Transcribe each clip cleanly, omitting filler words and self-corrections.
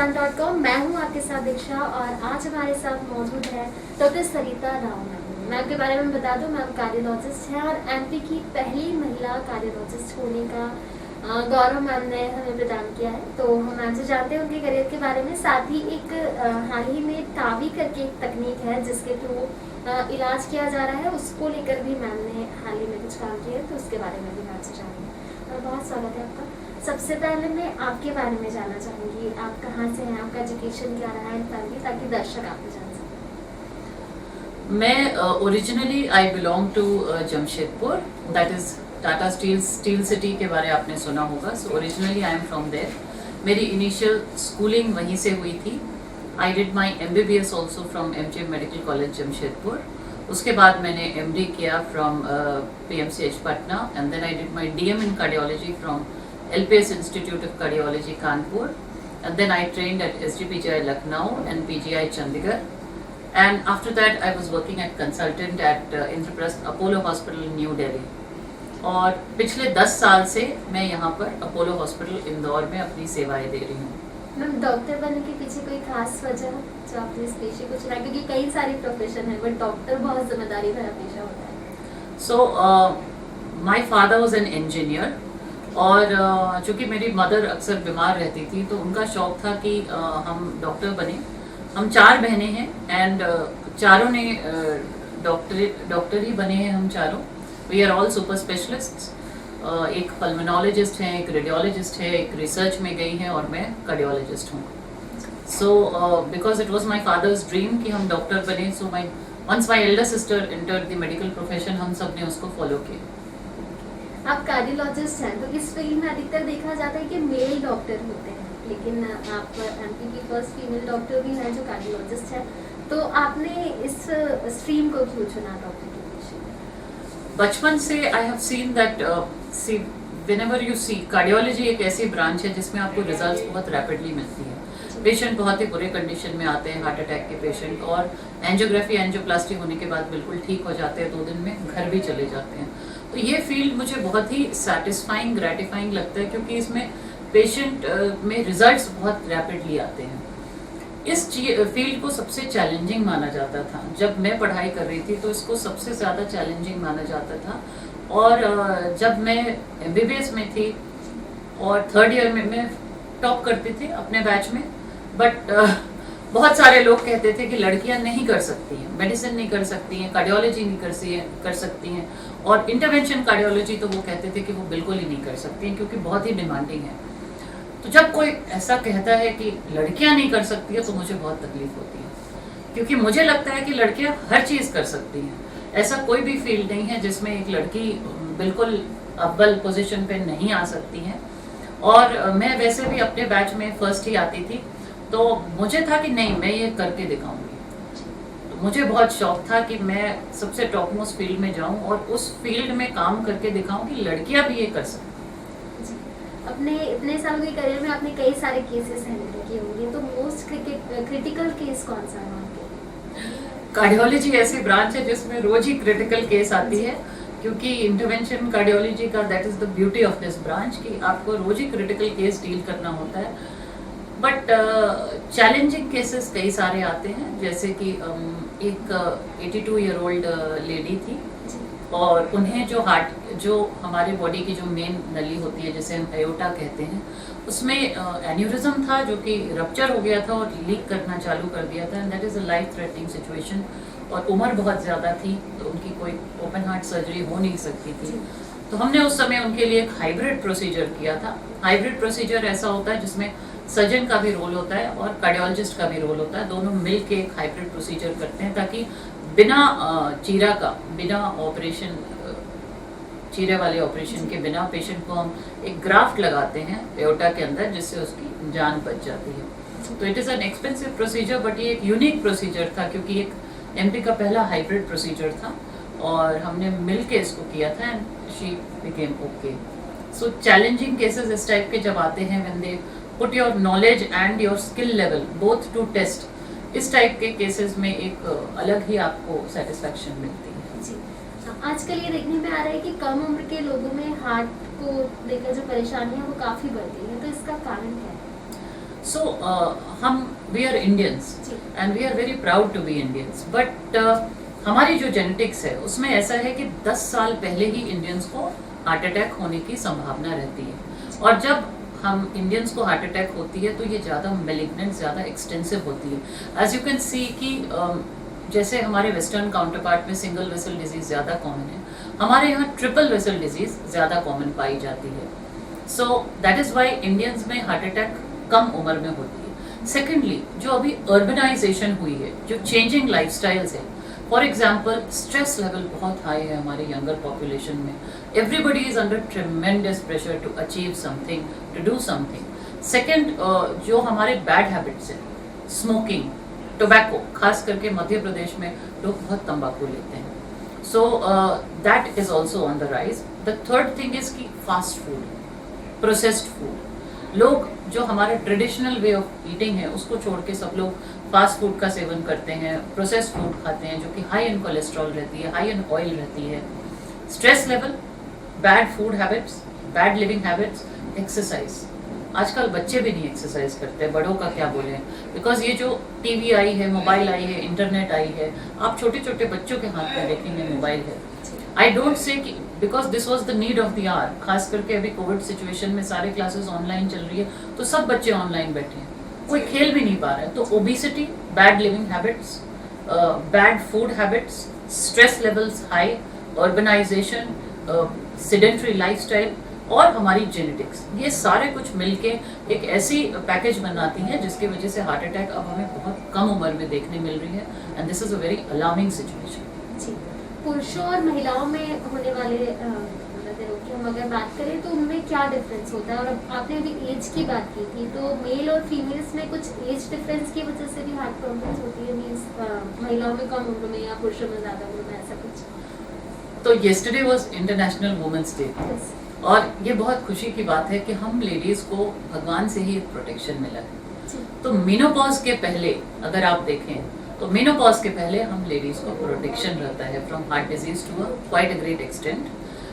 hipandesh.com। मैं हूं आपके साथ दीक्षा और आज हमारे साथ मौजूद है डॉक्टर सरिता राव मैम। मैं आपके बारे में बता दूं, मैम कार्डियोलॉजिस्ट हैं और एमपी की पहली महिला कार्डियोलॉजिस्ट होने का गौरव मैम ने हमें प्रदान किया है। तो हम मैम से जानते हैं उनके करियर के बारे में। साथ ही एक हाल ही में टावी करके एक तकनीक है जिसके थ्रू इलाज किया जा रहा है, उसको लेकर भी मैम ने हाल ही में कुछ काम किया है, तो उसके बारे में भी मैम से जानेंगे। बहुत स्वागत है आपका। सबसे पहले मैं आपके बारे में जानना चाहूँगी, आप कहाँ से हैं, आपका एजुकेशन क्या रहा है फैमिली, ताकि दर्शक आपको जान सकें। मैं originally I belong to Jamshedpur, that is Tata steel city के बारे आपने सुना होगा। So originally I am from there. मेरी इनिशियल स्कूलिंग वहीं से हुई थी। I did my MBBS also from MGM medical college Jamshedpur. उसके बाद मैंने MD किया from PMCH Patna and then I did my DM in cardiology from LPS Institute of Cardiology Kanpur, and then I trained at SGPGI Lucknow and PGI Chandigarh, and after that I was working as consultant at Indraprasth Apollo Hospital New Delhi। और पिछले 10 साल से मैं यहाँ पर Apollo hospital Indore में अपनी सेवाएं दे रही हूँ। मैम डॉक्टर बनने के पीछे कोई खास वजह जो आपने इस पेशे को चुना, क्योंकि कई सारे प्रोफेशन है बट डॉक्टर बहुत जिम्मेदारी भरा पेशा होता है। So my father was an engineer और चूँकि मेरी मदर अक्सर बीमार रहती थी तो उनका शौक था कि हम डॉक्टर बने। हम 4 बहनें हैं एंड चारों ने डॉक्टर ही बने हैं हम चारों। We are all super specialists. एक पल्मोनोलॉजिस्ट हैं, एक रेडियोलॉजिस्ट है, एक रिसर्च में गई हैं और मैं कार्डियोलॉजिस्ट हूँ। So because it was my father's dream कि हम डॉक्टर बने, so once my elder sister entered the medical profession हम सब ने उसको फॉलो किया। आप कार्डियोलॉजिस्ट हैं तो इस फील्ड में अधिकतर देखा जाता है कि मेल डॉक्टर होते हैं, लेकिन आप एमपी की फर्स्ट फीमेल डॉक्टर भी हैं जो कार्डियोलॉजिस्ट है। तो आपने इस स्ट्रीम को क्यों चुना डॉक्टर के पेशे? बचपन से I have seen that see whenever you see cardiology एक ऐसी ब्रांच है जिसमें आपको रिजल्ट्स बहुत रैपिडली मिलती है। पेशेंट बहुत ही बुरे कंडीशन में आते हैं, हार्ट अटैक के पेशेंट, और एंजियोग्राफी एंजियोप्लास्टी होने के बाद बिल्कुल ठीक हो जाते हैं, 2 दिन में घर भी चले जाते हैं। तो ये फील्ड मुझे बहुत ही सेटिस्फाइंग ग्रेटिफाइंग लगता है क्योंकि इसमें पेशेंट में रिजल्ट्स बहुत रैपिडली आते हैं। इस फील्ड को सबसे चैलेंजिंग माना जाता था। जब मैं पढ़ाई कर रही थी तो इसको सबसे ज़्यादा चैलेंजिंग माना जाता था। और जब मैं MBBS में थी और 3rd ईयर में मैं टॉप करती थी अपने बैच में, बट बहुत सारे लोग कहते थे कि लड़कियां नहीं कर सकती हैं, मेडिसिन नहीं कर सकती हैं, कार्डियोलॉजी नहीं कर सकती हैं, और इंटरवेंशन कार्डियोलॉजी तो वो कहते थे कि वो बिल्कुल ही नहीं कर सकती हैं क्योंकि बहुत ही डिमांडिंग है। तो जब कोई ऐसा कहता है कि लड़कियां नहीं कर सकती है तो मुझे बहुत तकलीफ होती है, क्योंकि मुझे लगता है कि लड़कियां हर चीज़ कर सकती हैं। ऐसा कोई भी फील्ड नहीं है जिसमें एक लड़की बिल्कुल अव्वल पोजीशन पे नहीं आ सकती है। और मैं वैसे भी अपने बैच में फर्स्ट ही आती थी, तो मुझे था कि नहीं, मैं ये करके दिखाऊंगी। तो मुझे बहुत शौक था कि मैं सबसे टॉप मोस्ट फील्ड में जाऊं और उस फील्ड में काम करके दिखाऊं कि लड़कियां भी ये कर सकती। अपने इतने सालों के करियर में आपने कई सारे केसेस हैंडल किए होंगे, तो मोस्ट क्रिटिकल केस कौन सा है आपके? कार्डियोलॉजी ऐसी ब्रांच है जिसमें रोज ही क्रिटिकल केस आती है, क्योंकि इंटरवेंशन कार्डियोलॉजी का that is the beauty of this branch कि आपको रोज ही क्रिटिकल केस डील करना होता है। बट चैलेंजिंग केसेस कई सारे आते हैं, जैसे कि एक 82 ईयर ओल्ड लेडी थी और उन्हें जो हमारे बॉडी की जो मेन नली होती है जिसे हम एयोटा कहते हैं, उसमें एन्यूरिज्म था जो कि रप्चर हो गया था और लीक करना चालू कर दिया था, and that is a life threatening situation. और उम्र बहुत ज़्यादा थी तो उनकी कोई ओपन हार्ट सर्जरी हो नहीं सकती थी। तो हमने उस समय उनके लिए एक हाइब्रिड प्रोसीजर किया था। हाइब्रिड प्रोसीजर ऐसा होता है जिसमें सर्जन का भी रोल होता है और कार्डियोलॉजिस्ट का भी रोल होता है, दोनों मिल के एक हाइब्रिड प्रोसीजर करते हैं ताकि बिना बिना ऑपरेशन, चीरे वाले ऑपरेशन के बिना पेशेंट को हम एक ग्राफ्ट लगाते हैं एयोटा के अंदर जिससे उसकी जान बच जाती है। तो it is an expensive procedure, but ये एक यूनिक प्रोसीजर था क्योंकि एक MP का पहला हाइब्रिड प्रोसीजर था और हमने मिल के इसको किया था and she became okay. So challenging cases इस टाइप के जब आते हैं, when they put your knowledge and your skill level both to test, इस टाइप के केसेस में एक अलग ही आपको सेटिस्फैक्शन मिलती है। जी, आजकल ये देखने में आ रहा है कि कम उम्र के लोगों में हार्ट को लेकर जो परेशानी है वो काफ़ी बढ़ती है, तो इसका कारण क्या है? सो हम वी आर इंडियंस जी। And we are very proud to be Indians, but हमारी जो जेनेटिक्स है उसमें ऐसा है कि 10 साल पहले ही इंडियंस को हार्ट अटैक होने की संभावना रहती है। और जब हम इंडियंस को हार्ट अटैक होती है तो ये ज़्यादा मेलिग्नेंट, ज़्यादा एक्सटेंसिव होती है। एज यू कैन सी कि जैसे हमारे वेस्टर्न काउंटर पार्ट में सिंगल वेसल डिजीज ज़्यादा कॉमन है, हमारे यहाँ ट्रिपल वेसल डिजीज ज़्यादा कॉमन पाई जाती है। So that is why Indians में हार्ट अटैक कम उम्र में होती है। सेकेंडली, जो अभी अर्बनाइजेशन हुई है, जो चेंजिंग लाइफस्टाइल्स है, फॉर एग्जाम्पल स्ट्रेस लेवल बहुत हाई है हमारे यंगर पॉपुलेशन में। Everybody is under tremendous pressure to achieve something, to do something. Second, जो हमारे बैड हैबिट्स हैं, स्मोकिंग, टोबैको, खास करके मध्य प्रदेश में लोग बहुत तंबाकू लेते हैं, so that is also on the rise. The third thing is कि फास्ट फूड, प्रोसेस्ड फूड, लोग जो हमारा ट्रेडिशनल वे ऑफ ईटिंग है उसको छोड़ के सब लोग फास्ट फूड का सेवन करते हैं, प्रोसेस्ड फूड खाते हैं जो कि हाई इन कोलेस्ट्रॉल रहती है, हाई इन ऑयल रहती है। Stress level, bad food habits, bad living habits, exercise. आजकल बच्चे भी नहीं एक्सरसाइज करते, बड़ों का क्या बोले, बिकॉज ये जो टीवी आई है, मोबाइल आई है, इंटरनेट आई है, आप छोटे छोटे बच्चों के हाथ में देखेंगे मोबाइल है। आई डोंट से कि because this was the need of the hour, खास करके अभी कोविड सिचुएशन में सारे क्लासेस ऑनलाइन चल रही है तो सब बच्चे ऑनलाइन बैठे हैं, कोई खेल भी नहीं पा रहा है। तो obesity, bad living habits, bad food habits, stress levels high, urbanization, sedentary lifestyle और हमारी जेनेटिक्स, ये सारे कुछ मिलके एक ऐसी पैकेज बनाती हैं जिसकी वजह से हार्ट अटैक अब हमें बहुत कम उम्र में देखने मिल रही है, and this is a very alarming situation. जी। पुरुषों और महिलाओं में होने वाले हृदय की हम अगर बात करें तो उनमें क्या डिफरेंस होता है? और आपने अभी एज की बात की थी, तो मेल और फीमेल्स में कुछ एज डिफरेंस की वजह से भी हार्ट प्रॉब्लम्स होती है, मीन्स महिलाओं में कम उम्र में या पुरुषों में ज़्यादा उम्र में, ऐसा कुछ? तो yesterday was international women's day, और ये बहुत खुशी की बात है कि हम लेडीज को भगवान से ही प्रोटेक्शन मिला है। तो मेनोपॉज के पहले अगर आप देखें तो मेनोपॉज के पहले हम लेडीज को प्रोटेक्शन रहता है from heart disease to quite a great extent,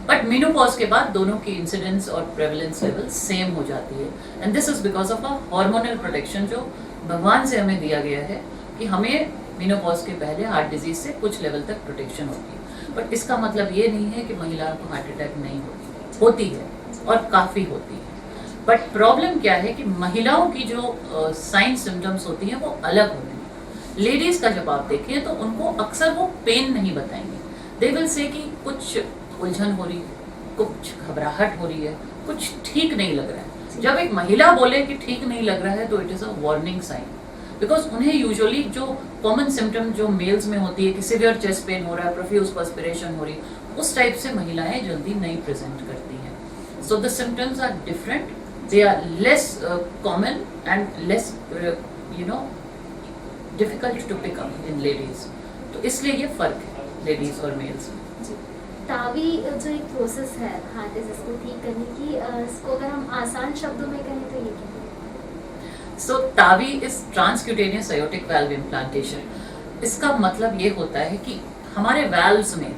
but menopause के बाद दोनों की इंसिडेंस और प्रेवलेंस लेवल सेम हो जाती है, and this is because of a hormonal protection जो भगवान से हमें दिया गया है कि हमें मेनोपॉज के पहले हार्ट डिजीज से कुछ लेवल तक प्रोटेक्शन होती है। बट इसका मतलब ये नहीं है कि महिलाओं को हार्ट अटैक नहीं होती है और काफ़ी होती है। बट प्रॉब्लम क्या है कि महिलाओं की जो साइन सिम्टम्स होती हैं वो अलग होती हैं। लेडीज का जब आप देखें तो उनको अक्सर वो पेन नहीं बताएंगे, दे विल से कि कुछ उलझन हो रही है, कुछ घबराहट हो रही है, कुछ ठीक नहीं लग रहा है। जब एक महिला बोले कि ठीक नहीं लग रहा है तो it is a warning sign, because उन्हें यूजुअली जो कॉमन सिम्टम जो मेल्स में होती है कि सिवियर चेस्ट पेन हो रहा है, प्रोफ्यूज पर्स्पिरेशन हो रही है, उस टाइप से महिलाएं जल्दी नहीं प्रेजेंट करती हैं। So the symptoms are different, they are less common and less difficult to pick up in ladies. तो इसलिए ये फर्क है लेडीज और मेल्स में। तावी जो एक प्रोसेस है हार्ट डिजीज को ठीक करने की, इसको अगर हम आसान शब्दों में कहें तो ये क्या है? सो Tawi is transcutaneous aortic valve implantation. इसका मतलब ये होता है कि हमारे वाल्व्स में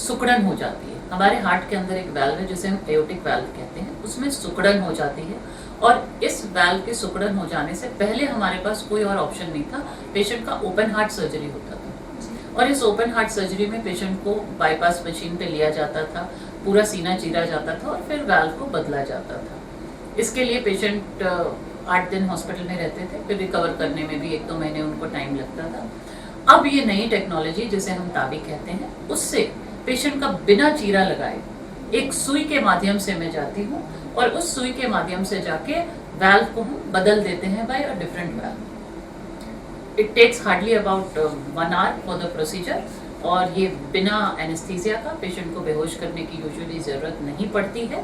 सुकड़न हो जाती है। हमारे हार्ट के अंदर एक वाल्व है जिसे हम एओर्टिक वाल्व कहते हैं, उसमें सुकड़न हो जाती है, और इस वाल्व के सुकड़न हो जाने से पहले हमारे पास कोई और ऑप्शन नहीं था, पेशेंट का ओपन हार्ट सर्जरी होता था। और इस ओपन हार्ट सर्जरी में पेशेंट को बाईपास मशीन पे लिया जाता था, पूरा सीना चीरा जाता था और फिर वाल्व को बदला जाता था। इसके लिए पेशेंट 8 दिन हॉस्पिटल में रहते थे, फिर रिकवर करने में भी 1-2 महीने उनको टाइम लगता था। अब ये नई टेक्नोलॉजी जिसे हम तावी कहते हैं, उससे पेशेंट का बिना चीरा लगाए एक सुई के माध्यम से मैं जाती हूँ और उस सुई के माध्यम से जाके वाल्व को हम बदल देते हैं by a different valve. It takes hardly about 1 hour for the procedure, और ये बिना एनेस्थीसिया का पेशेंट को बेहोश करने की यूजुअली ज़रूरत नहीं पड़ती है,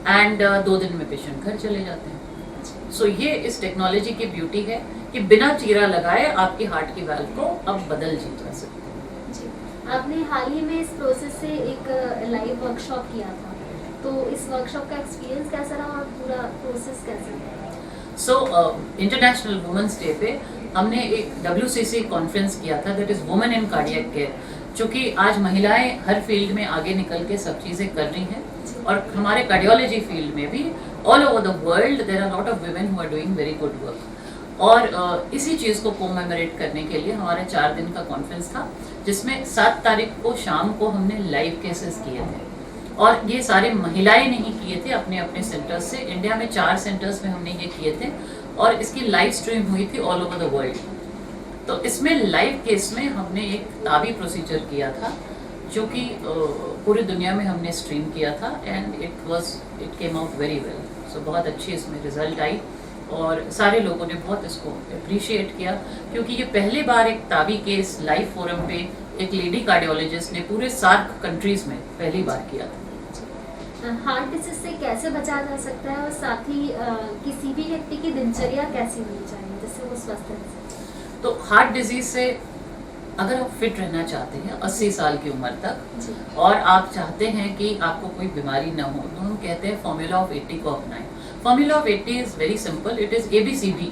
एंड 2 दिन में पेशेंट घर चले जाते हैं। सो ये इस टेक्नोलॉजी की ब्यूटी है कि बिना चीरा लगाए आपकी हार्ट की वाल्व को अब बदल जी जा सकते हैं। जी, आपने हाल ही में इस प्रोसेस से एक लाइव वर्कशॉप किया था, तो इस वर्कशॉप का एक्सपीरियंस कैसा रहा और पूरा प्रोसेस कैसा रहा? सो इंटरनेशनल वुमेन्स डे पे हमने एक WCC कॉन्फ्रेंस किया था, that is women in cardiac care, चूँकि आज महिलाएं हर फील्ड में आगे निकल के सब चीज़ें कर रही हैं, और हमारे कार्डियोलॉजी फील्ड में भी all over the world there are lot of women who are doing very good work. और इसी चीज़ को कोमेमोरेट करने के लिए हमारे 4 दिन का कॉन्फ्रेंस था, जिसमें 7 तारीख को शाम को हमने लाइव केसेस किए थे, और ये सारे महिलाएं नहीं किए थे अपने अपने सेंटर्स से। इंडिया में 4 सेंटर्स में हमने ये किए थे और इसकी लाइव स्ट्रीम हुई थी ऑल ओवर द वर्ल्ड। तो इसमें लाइव केस में हमने एक ताबी प्रोसीजर किया था, जो कि पूरी दुनिया में हमने स्ट्रीम किया था, and it came out very well. So बहुत अच्छी इसमें रिजल्ट आई और सारे लोगों ने बहुत इसको अप्रिशिएट किया, क्योंकि ये पहली बार एक ताबी केस लाइव फोरम पे एक लेडी कार्डियोलॉजिस्ट ने पूरे सार्क कंट्रीज में पहली बार किया था। हार्ट डिजीज से कैसे बचा जा सकता है, और साथ ही किसी भी व्यक्ति की दिनचर्या कैसी होनी चाहिए जिससे वो स्वस्थ रह सके? तो हार्ट डिजीज से अगर आप फिट रहना चाहते हैं 80 साल की उम्र तक, और आप चाहते हैं कि आपको कोई बीमारी ना हो, तो हम कहते हैं फॉर्मूला ऑफ 80 को अपनाएं। Formula of 80 is very simple, it is ABCDE,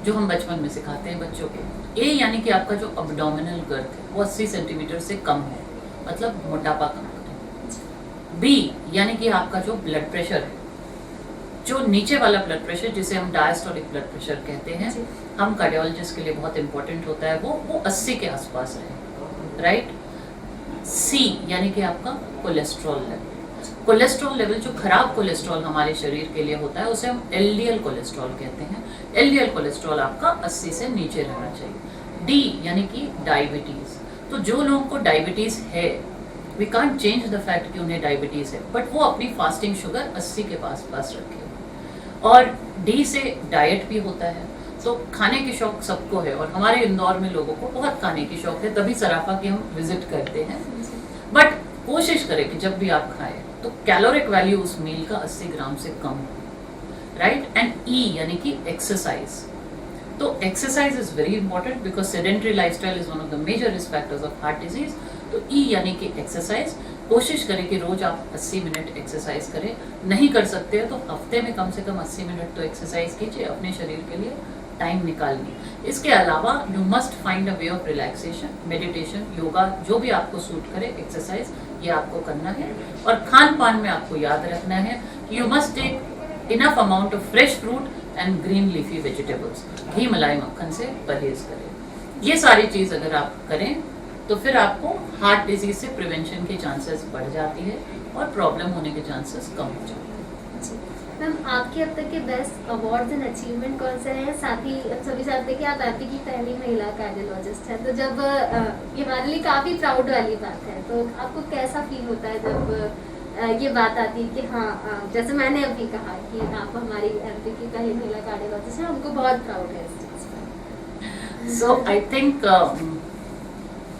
जो हम बचपन में सिखाते हैं बच्चों के। ए यानी कि आपका जो अब्डोमिनल गर्थ है वो 80 सेंटीमीटर से कम है, मतलब मोटापा कम है। बी यानी कि आपका जो ब्लड प्रेशर है, जो नीचे वाला ब्लड प्रेशर जिसे हम डायस्टोलिक ब्लड प्रेशर कहते हैं, हम कार्डियोलॉजिस्ट के लिए बहुत इंपॉर्टेंट होता है, वो 80 के आसपास रहे, राइट। सी यानी कि आपका कोलेस्ट्रॉल लेवल। कोलेस्ट्रॉल लेवल, जो खराब कोलेस्ट्रॉल हमारे शरीर के लिए होता है, उसे हम LDL कोलेस्ट्रॉल कहते हैं। LDL कोलेस्ट्रॉल आपका 80 से नीचे रहना चाहिए। डी यानी कि डायबिटीज। तो जो लोगों को डायबिटीज है, we can't change the fact कि उन्हें डायबिटीज है, बट वो अपनी फास्टिंग शुगर 80 के पास रखे। और डी से डाइट भी होता है, तो खाने की शौक सबको है, और हमारे इंदौर में लोगों को बहुत खाने की शौक है, तभी सराफा की हम विजिट करते हैं। बट कोशिश करें कि जब भी आप खाएं तो कैलोरिक वैल्यू उस मील का 80 ग्राम से कम हो, राइट। एंड ई यानी कि एक्सरसाइज। तो exercise is very important because sedentary lifestyle is one of the major risk factors of heart disease. तो ई यानी कि एक्सरसाइज। कोशिश करें कि रोज आप 80 मिनट एक्सरसाइज करें। नहीं कर सकते हैं तो हफ्ते में कम से कम 80 मिनट तो एक्सरसाइज कीजिए, अपने शरीर के लिए टाइम निकालिए। इसके अलावा you must find a way of relaxation, meditation, yoga, जो भी आपको सूट करे, एक्सरसाइज, ये आपको करना है। और खान पान में आपको याद रखना है कि you must take enough amount of fresh fruit and green leafy vegetables. घी मलाई मक्खन से परहेज करें। ये सारी चीज़ अगर आप करें तो फिर आपको हार्ट डिजीज से प्रिवेंशन के चांसेस बढ़ जाती है और प्रॉब्लम होने के चांसेस कम हो जाते हैं। मैम, आपके अब तक के बेस्ट अवार्ड्स एंड अचीवमेंट कौन से हैं? साथ ही हम सभी जानते हैं कि आप एमपी की पहली महिला कार्डियोलॉजिस्ट हैं, तो जब ये हमारे लिए काफ़ी प्राउड वाली बात है, तो आपको कैसा फील होता है जब ये बात आती है कि हाँ, जैसे मैंने अभी कहा कि आप हमारी एमपी की पहली महिला कार्डियोलॉजिस्ट हैं, हमको बहुत प्राउड है इस चीज़ पर। सो आई थिंक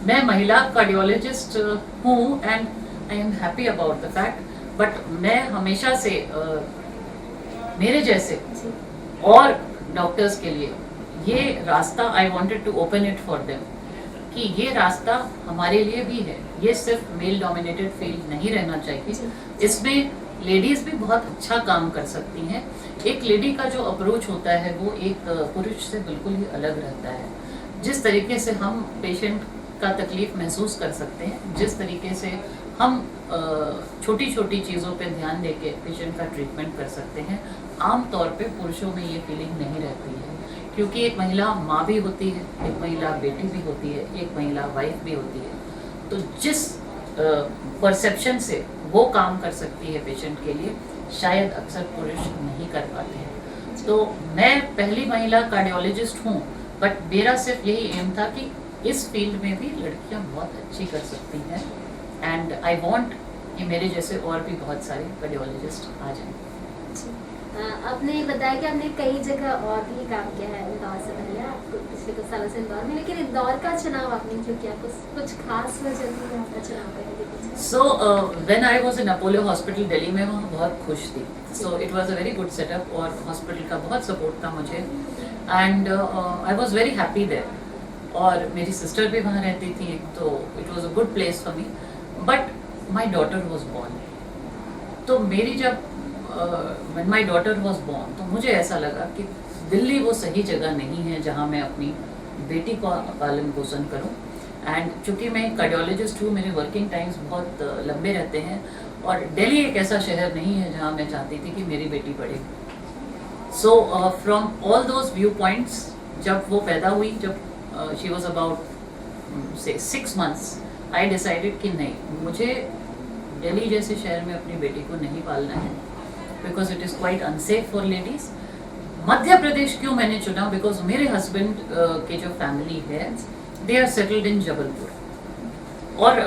मैं महिला कार्डियोलॉजिस्ट हूँ and I am happy about the fact, but मैं हमेशा से मेरे जैसे और डॉक्टर्स के लिए ये रास्ता I wanted to open it for them, कि ये रास्ता हमारे लिए भी है। ये सिर्फ मेल डोमिनेटेड फील्ड नहीं रहना चाहिए, इसमें लेडीज भी बहुत अच्छा काम कर सकती हैं। एक लेडी का जो अप्रोच होता है वो एक पुरुष से बिल्कुल ही अलग रहता है। जिस तरीके से हम पेशेंट का तकलीफ महसूस कर सकते हैं, जिस तरीके से हम छोटी छोटी चीज़ों पे ध्यान देके पेशेंट का ट्रीटमेंट कर सकते हैं, आम तौर पे पुरुषों में ये फीलिंग नहीं रहती है, क्योंकि एक महिला माँ भी होती है, एक महिला बेटी भी होती है, एक महिला वाइफ भी होती है। तो जिस परसेप्शन से वो काम कर सकती है पेशेंट के लिए, शायद अक्सर पुरुष नहीं कर पाते हैं। तो मैं पहली महिला कार्डियोलॉजिस्ट हूँ, बट मेरा सिर्फ यही एम था कि इस फील्ड में भी लड़कियाँ बहुत अच्छी कर सकती हैं, एंड आई वांट कि मेरे जैसे और भी बहुत सारे कार्डियोलॉजिस्ट आ जाएं। आपने बताया कि आपने कई जगह और भी काम किया है इंदौर से पहले, आपको पिछले कुछ सालों से इंदौर में, लेकिन इंदौर का चुनाव आपने क्यों किया? कुछ खास वजह थी आपका चुनाव करने की? So when I was in Apollo Hospital Delhi में, वहाँ बहुत खुश थी। So it was a very good setup और हॉस्पिटल का बहुत सपोर्ट था मुझे, and I was very happy there। और मेरी सिस्टर भी वहाँ रहती थी, तो it was a good place for me। But my daughter was born। तो मेरी जब when my daughter was born, तो मुझे ऐसा लगा कि दिल्ली वो सही जगह नहीं है जहाँ मैं अपनी बेटी को पालन पोषण करूँ। एंड चूँकि मैं कार्डियोलॉजिस्ट हूँ, मेरे वर्किंग टाइम्स बहुत लंबे रहते हैं, और दिल्ली एक ऐसा शहर नहीं है जहाँ मैं चाहती थी कि मेरी बेटी पढ़े। So from all those view points, जब वो पैदा हुई, जब शी वॉज अबाउट से 6 months, आई डिसाइडेड कि नहीं, मुझे दिल्ली जैसे शहर में अपनी बेटी को नहीं पालना है, because it is quite unsafe for ladies. Madhya Pradesh क्यों मैंने चुना? बिकॉज मेरे हस्बैंड के जो फैमिली है, they are settled in Jabalpur, और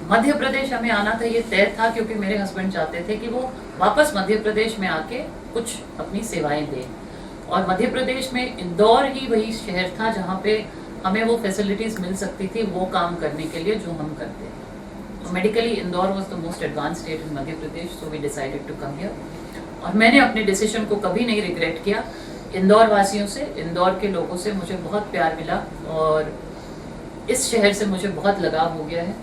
मध्य प्रदेश हमें आना था, ये तय था, क्योंकि मेरे हस्बैंड चाहते थे कि वो वापस मध्य प्रदेश में आके कुछ अपनी सेवाएं दें। और मध्य प्रदेश में इंदौर ही वही शहर था जहाँ पे हमें वो फैसिलिटीज मिल सकती थी वो काम करने के लिए जो हम करते हैं। तो medically Indore was the most advance state in Madhya Pradesh, so we decided to come here. और मैंने अपने डिसीजन को कभी नहीं रिग्रेट किया। इंदौर वासियों से, इंदौर के लोगों से मुझे बहुत प्यार मिला, और इस शहर से मुझे बहुत लगाव हो गया है,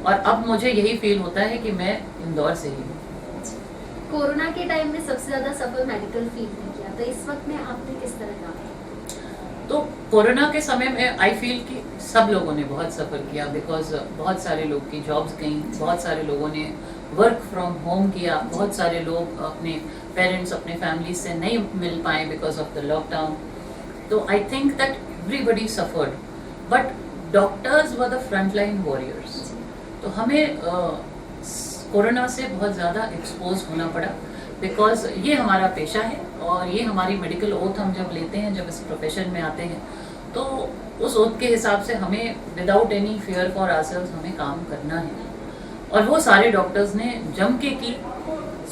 और अब मुझे यही फील होता है कि मैं इंदौर से ही हूँ। कोरोना के टाइम में सबसे ज्यादा सफर मेडिकल फील्ड में किया, तो इस वक्त में आपने किस तरह का? तो कोरोना के समय में आई फील कि सब लोगों ने बहुत सफ़र किया, बिकॉज बहुत सारे लोग की जॉब्स गई, बहुत सारे लोगों ने वर्क फ्रॉम होम किया, बहुत सारे लोग अपने पेरेंट्स, अपने फैमिली से नहीं मिल पाए बिकॉज ऑफ द लॉकडाउन। तो I think that everybody suffered, but doctors were the frontline warriors. तो हमें कोरोना से बहुत ज़्यादा एक्सपोज होना पड़ा, बिकॉज ये हमारा पेशा है, और ये हमारी मेडिकल ओथ हम जब लेते हैं, जब इस प्रोफेशन में आते हैं, तो उस ओथ के हिसाब से हमें without any fear for ourselves हमें काम करना है, और वो सारे डॉक्टर्स ने जम के की।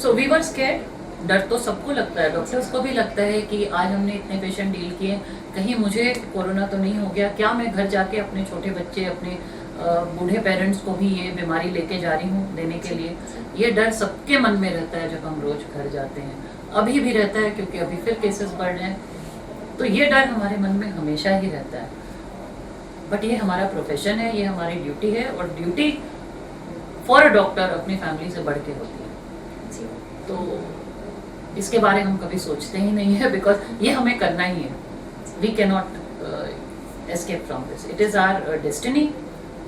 So we were scared. डर तो सबको लगता है, डॉक्टर्स को भी लगता है कि आज हमने इतने पेशेंट डील किए, कहीं मुझे कोरोना तो नहीं हो गया, क्या मैं घर जाके अपने छोटे बच्चे, अपने बूढ़े पेरेंट्स को भी ये बीमारी लेके जा रही हूँ देने के लिए। ये डर सबके मन में रहता है जब हम रोज घर जाते हैं, अभी भी रहता है, क्योंकि अभी फिर केसेस बढ़ रहे हैं। तो ये डर हमारे मन में हमेशा ही रहता है, बट ये हमारा प्रोफेशन है, ये हमारी ड्यूटी है, और ड्यूटी फॉर अ डॉक्टर अपनी फैमिली से बढ़ के होती है। तो इसके बारे में हम कभी सोचते ही नहीं है, बिकॉज ये हमें करना ही है। We can not escape from this, it is our destiny,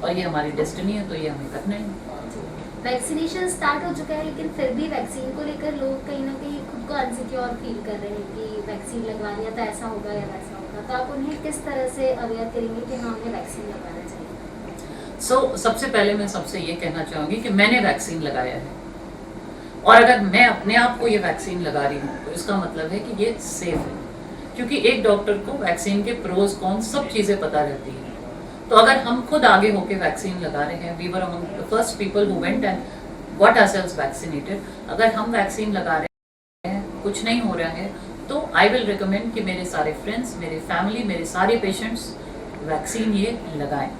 और ये हमारी डेस्टिनी है, तो ये हमें करना ही है। वैक्सीनेशन स्टार्ट हो चुका है, लेकिन फिर भी वैक्सीन को लेकर लोग कहीं ना कहीं खुद को अनसिक्योर फील कर रहे हैं कि वैक्सीन लगवानी है तो ऐसा होगा या वैसा होगा, तो आप उन्हें किस तरह से अवेयर करेंगे कि हाँ उन्हें वैक्सीन लगवाना चाहिए? सबसे पहले मैं सबसे ये कहना चाहूँगी कि मैंने वैक्सीन लगाया है, और अगर मैं अपने आप को ये वैक्सीन लगा रही हूँ तो इसका मतलब है कि ये सेफ है, क्योंकि एक डॉक्टर को वैक्सीन के प्रोज कॉन सब चीज़ें पता रहती हैं। तो अगर हम खुद आगे होके वैक्सीन लगा रहे हैं, we were among the first people who went and got ourselves vaccinated, अगर हम वैक्सीन लगा रहे हैं, कुछ नहीं हो रहा है, तो आई विल रिकमेंड कि मेरे सारे फ्रेंड्स, मेरे फैमिली, मेरे सारे पेशेंट्स वैक्सीन ये लगाएं।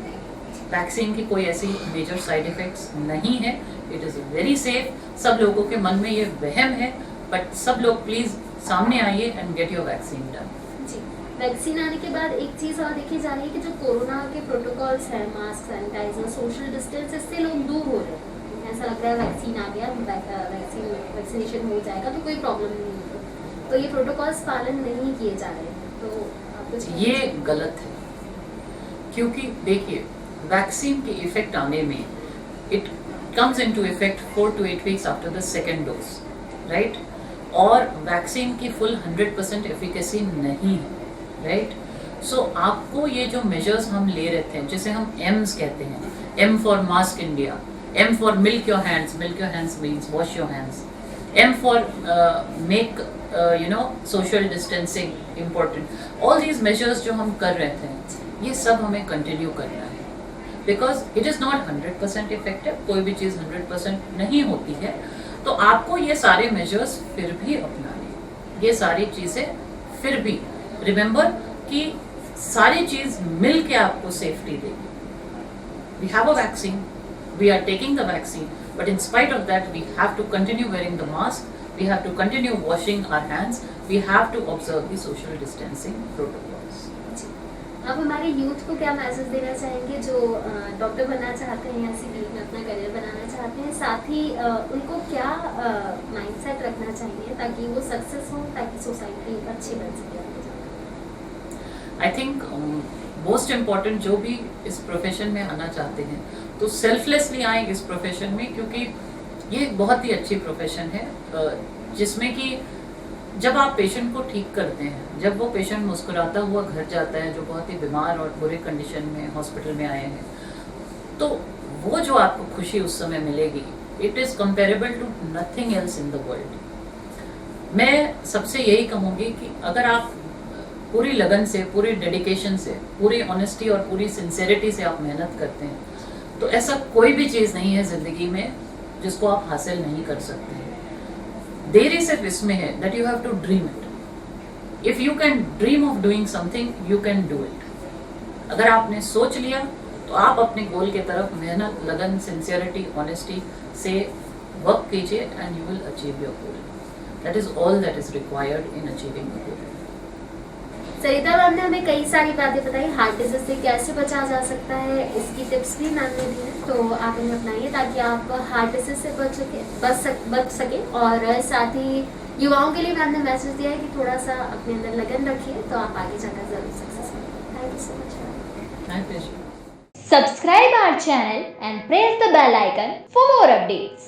वैक्सीन की कोई ऐसी मेजर साइड इफेक्ट्स नहीं है, इट इज़ वेरी सेफ। सब लोगों के मन में ये वहम है, बट सब लोग प्लीज़ सामने आइए and get your vaccine done. Vaccine आने के बाद एक चीज़ और देखी जा रही है कि जो कोरोना के प्रोटोकॉल्स हैं, मास्क, सैनिटाइजर, सोशल डिस्टेंस, इससे लोग दूर हो रहे हैं। ऐसा लग रहा है वैक्सीन आ गया, वैक्सीनेशन हो जाएगा तो कोई प्रॉब्लम नहीं होगी, तो ये प्रोटोकॉल्स पालन नहीं किए जा रहे हैं, तो आप कुछ ये गलत है। क्योंकि देखिए, वैक्सीन के इफेक्ट आने में it comes into effect 4 to 8 weeks after the second dose, right? और वैक्सीन की फुल 100% एफिकेसी नहीं है, राइट? सो आपको ये जो मेजर्स हम ले रहे थे, जिसे हम एम्स कहते हैं, M for mask India, M for milk your hands means wash your hands, M for make social distancing important, all these measures जो हम कर रहे थे, ये सब हमें कंटिन्यू करना है, because it is not 100% effective. कोई भी चीज़ 100% नहीं होती है, तो आपको ये सारे मेजर्स फिर भी अपनाने, ये सारी चीज़ें फिर भी रिमेंबर कि सारी चीज़ मिल के आपको सेफ्टी देगी। We have a vaccine, we are taking the vaccine, but in spite of that we have to continue wearing the mask, we have to continue washing our hands, we have to observe the social distancing protocols. अब हमारे youth को क्या message देना चाहेंगे जो doctor बनना चाहते हैं या फील्ड में अपना करियर बनाना चाहते हैं, साथ ही उनको क्या माइंडसेट रखना चाहिए ताकि वो सक्सेस हो, ताकि सोसाइटी अच्छी बन सके? आई थिंक मोस्ट इम्पॉर्टेंट जो भी इस प्रोफेशन में आना चाहते हैं तो सेल्फलेसली आए इस प्रोफेशन में, क्योंकि ये एक बहुत ही अच्छी प्रोफेशन है जिसमें कि जब आप पेशेंट को ठीक करते हैं, जब वो पेशेंट मुस्कुराता हुआ घर जाता है जो बहुत ही बीमार और बुरे कंडीशन में हॉस्पिटल में आए हैं, तो वो जो आपको खुशी उस समय मिलेगी, it is comparable to nothing else in the world. मैं सबसे यही कहूँगी कि अगर आप पूरी लगन से, पूरी डेडिकेशन से, पूरी ऑनेस्टी और पूरी सिंसेरिटी से आप मेहनत करते हैं, तो ऐसा कोई भी चीज़ नहीं है ज़िंदगी में जिसको आप हासिल नहीं कर सकते हैं। देरी सिर्फ इसमें है that you have to dream it. If you can dream of doing something, you can do it. अगर आपने सोच लिया तो आप अपने गोल के तरफ मेहनत, लगन, सिंसियरिटी, ऑनेस्टी से वर्क कीजिए and you will achieve your goal. That is all that is required in achieving the goal. Sarita ma'am ने हमें कई सारी बातें बताई, हार्ट डिजीज से कैसे बचा जा सकता है, इसकी टिप्स भी मैम ने दी हैं, तो आप इन्हें अपनाइए ताकि आप हार्ट डिजीज से बच सके। और साथ ही युवाओं के लिए मैम ने मैसेज दिया है कि थोड़ा सा अपने अंदर लगन रखिए तो आप आगे जाकर जरूर सक्सेस होंगे। Thank you so much. My pleasure. Subscribe our channel and press the bell icon for more updates.